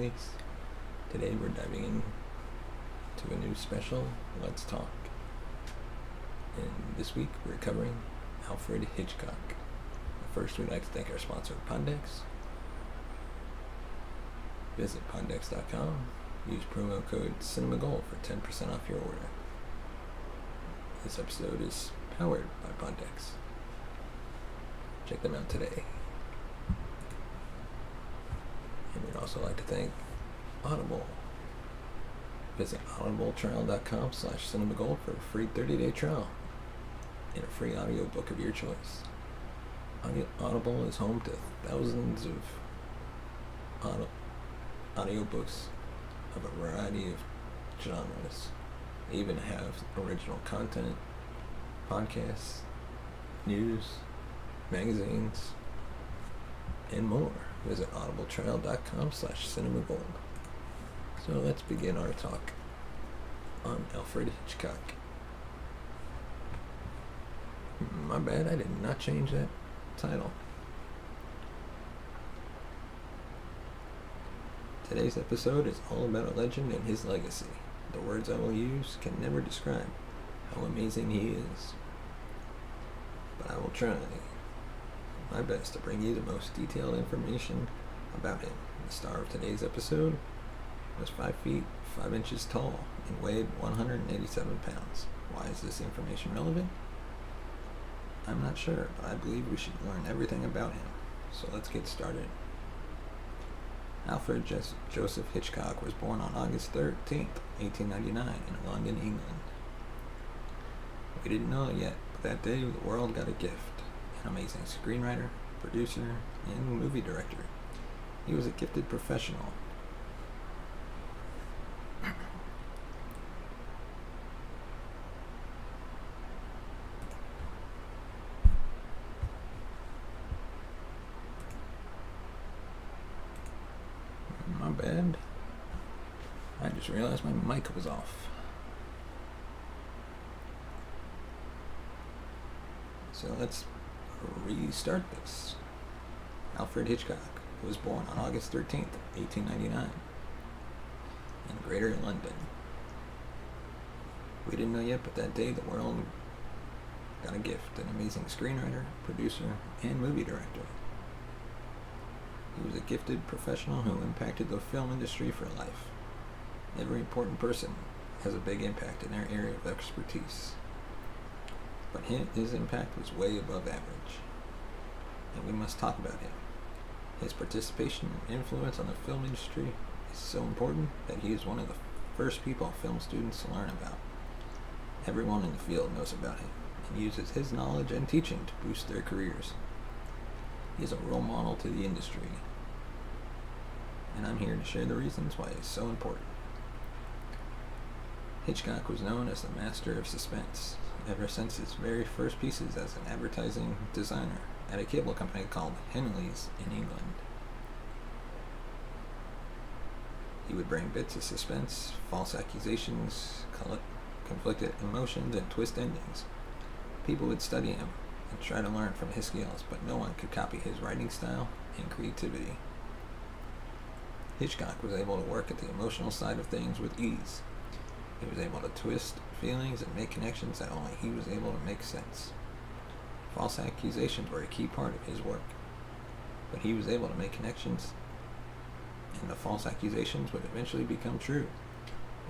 release. Today we're diving into a new special, Let's Talk. And this week we're covering Alfred Hitchcock. First, we'd like to thank our sponsor, Pondex. Visit pondex.com. Use promo code CinemaGold for 10% off your order. This episode is powered by Pondex. Check them out today. And we'd also like to thank Audible. Visit audibletrial.com/cinemagold for a free 30-day trial and a free audiobook of your choice. Audible is home to thousands of audiobooks of a variety of genres. They even have original content, podcasts, news, magazines, and more. Visit audibletrial.com/cinemagold. So let's begin our talk on Alfred Hitchcock. My bad, I did not change that title. Today's episode is all about a legend and his legacy. The words I will use can never describe how amazing he is, but I will try my best to bring you the most detailed information about him. The star of today's episode was 5 feet 5 inches tall and weighed 187 pounds. Why is this information relevant? I'm not sure, but I believe we should learn everything about him. So let's get started. Alfred Joseph Hitchcock was born on August 13th, 1899 in London, England. We didn't know it yet, but that day the world got a gift. An amazing screenwriter, producer, and movie director. He was a gifted professional. My bad. I just realized my mic was off. So let's restart this. Alfred Hitchcock was born on August 13th, 1899 in Greater London. We didn't know yet, but that day the world got a gift. An amazing screenwriter, producer, and movie director. He was a gifted professional who impacted the film industry for life. Every important person has a big impact in their area of expertise. But his impact was way above average. And we must talk about him. His participation and influence on the film industry is so important that he is one of the first people film students to learn about. Everyone in the field knows about him and uses his knowledge and teaching to boost their careers. He is a role model to the industry, and I'm here to share the reasons why he is so important. Hitchcock was known as the master of suspense ever since his very first pieces as an advertising designer at a cable company called Henley's in England. He would bring bits of suspense, false accusations, conflicted emotions, and twist endings. People would study him and try to learn from his skills, but no one could copy his writing style and creativity. Hitchcock was able to work at the emotional side of things with ease. He was able to twist feelings and make connections that only he was able to make sense. False accusations were a key part of his work, but he was able to make connections, and the false accusations would eventually become true.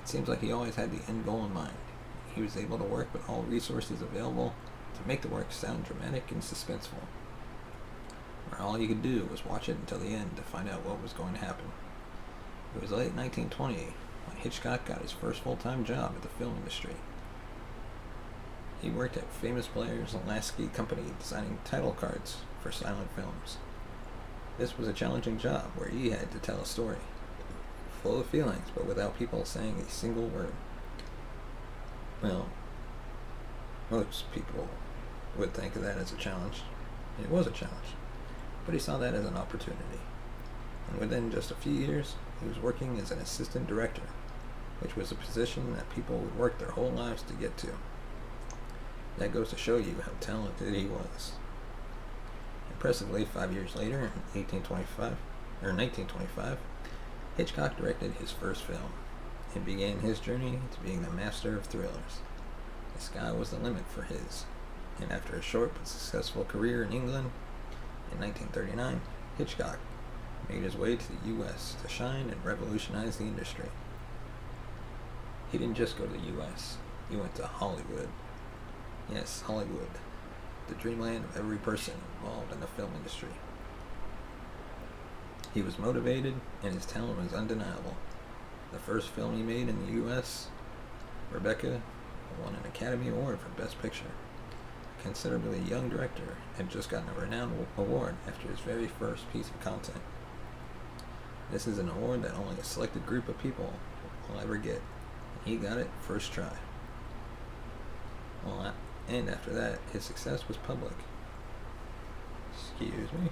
It seems like he always had the end goal in mind. He was able to work with all resources available to make the work sound dramatic and suspenseful, where all you could do was watch it until the end to find out what was going to happen. It was late 1920 when Hitchcock got his first full-time job at the film industry. He worked at famous players Lasky Company designing title cards for silent films. This was a challenging job where he had to tell a story, full of feelings, but without people saying a single word. Well, most people would think of that as a challenge. It was a challenge, but he saw that as an opportunity. And within just a few years, he was working as an assistant director, which was a position that people would work their whole lives to get to. That goes to show you how talented he was. Impressively, 5 years later, in 1925, Hitchcock directed his first film and began his journey to being the master of thrillers. The sky was the limit for his, and after a short but successful career in England, in 1939, Hitchcock made his way to the U.S. to shine and revolutionize the industry. He didn't just go to the U.S., he went to Hollywood. Yes, Hollywood, the dreamland of every person involved in the film industry. He was motivated, and his talent was undeniable. The first film he made in the U.S., Rebecca, won an Academy Award for Best Picture. A considerably young director had just gotten a renowned award after his very first piece of content. This is an award that only a selected group of people will ever get. He got it first try. Well, and after that, his success was public. Excuse me.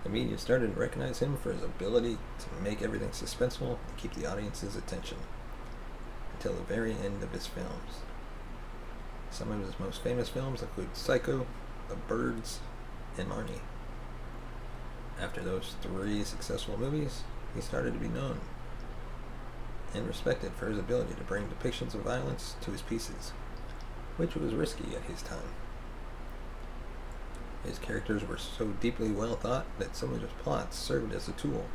The media started to recognize him for his ability to make everything suspenseful and keep the audience's attention until the very end of his films. Some of his most famous films include Psycho, The Birds, and Marnie. After those three successful movies, he started to be known and respected for his ability to bring depictions of violence to his pieces, which was risky at his time. His characters were so deeply well thought that some of his plots served as a tool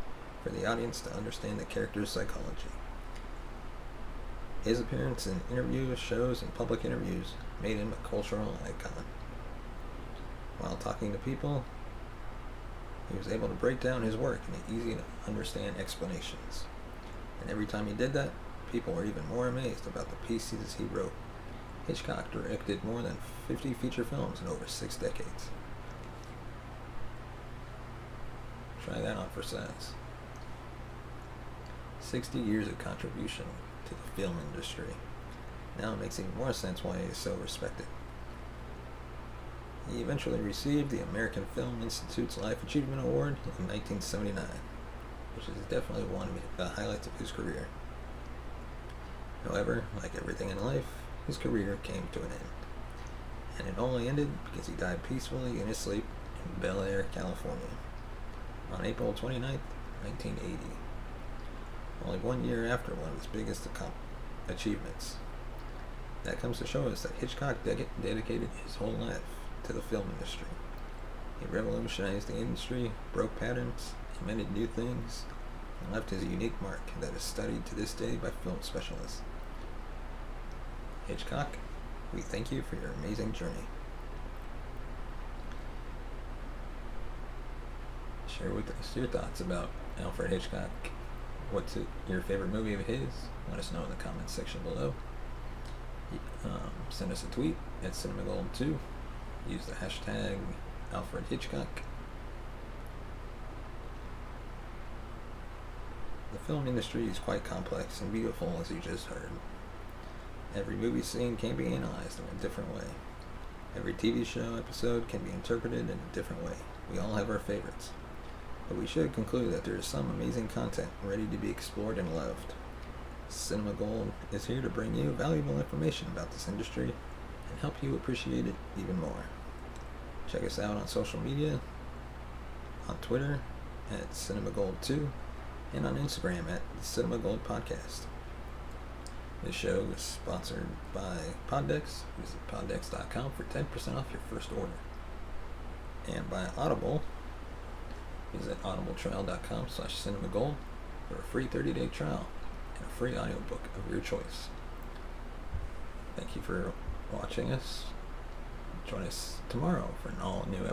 for the audience to understand the character's psychology. His appearance in interviews, shows, and public interviews made him a cultural icon. While talking to people, he was able to break down his work into easy-to-understand explanations. And every time he did that, people were even more amazed about the pieces he wrote. Hitchcock directed more than 50 feature films in over 6 decades. Try that on for size. 60 years of contribution to the film industry. Now it makes even more sense why he is so respected. He eventually received the American Film Institute's Life Achievement Award in 1979, which is definitely one of the highlights of his career. However, like everything in life, his career came to an end. And it only ended because he died peacefully in his sleep in Bel Air, California, on April 29th, 1980, only 1 year after one of his biggest achievements. That comes to show us that Hitchcock dedicated his whole life to the film industry. He revolutionized the industry, broke patterns, invented new things, and left his unique mark that is studied to this day by film specialists. Hitchcock, we thank you for your amazing journey. Share with us your thoughts about Alfred Hitchcock. What's your favorite movie of his? Let us know in the comments section below. Send us a tweet at CinemaGold2. Use the hashtag Alfred Hitchcock. The film industry is quite complex and beautiful, as you just heard. Every movie scene can be analyzed in a different way. Every TV show episode can be interpreted in a different way. We all have our favorites. But we should conclude that there is some amazing content ready to be explored and loved. Cinema Gold is here to bring you valuable information about this industry and help you appreciate it even more. Check us out on social media, on Twitter at CinemaGold2, and on Instagram at the Cinema Gold Podcast. This show is sponsored by Poddex. Visit poddex.com for 10% off your first order. And by Audible. Visit audibletrial.com/cinemagold for a free 30-day trial and a free audiobook of your choice. Thank you for watching us. Join us tomorrow for an all-new episode.